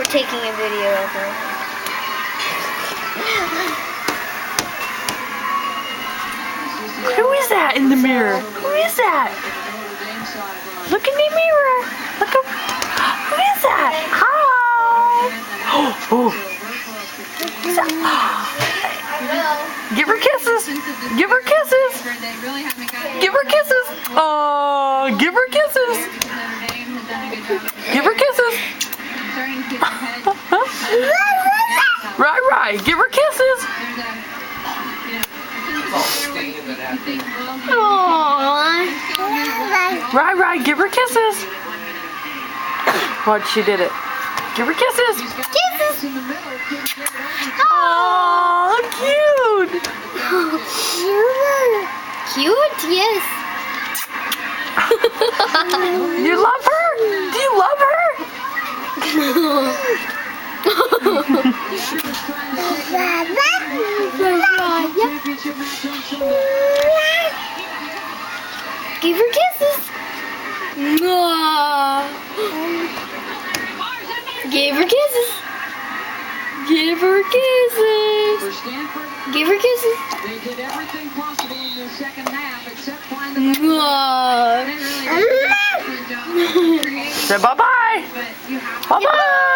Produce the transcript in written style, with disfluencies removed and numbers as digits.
taking a video of her. Who is that in the mirror? Who is that? Look in the mirror. Look up. Who is that? Hi. Oh. Who's that? Give her kisses. Give her kisses. Give her kisses. Oh, give her kisses. Give her kisses. Right. Give her kisses. Aww. Right. Give her kisses. What? She did it. Give her kisses. Kisses. Oh, cute. Cute, yes. You love her? Do you love her? Give her kisses. Give her kisses. Give her kisses. Give her kisses. They did everything possible in the second half except find the Say bye-bye. Bye-bye.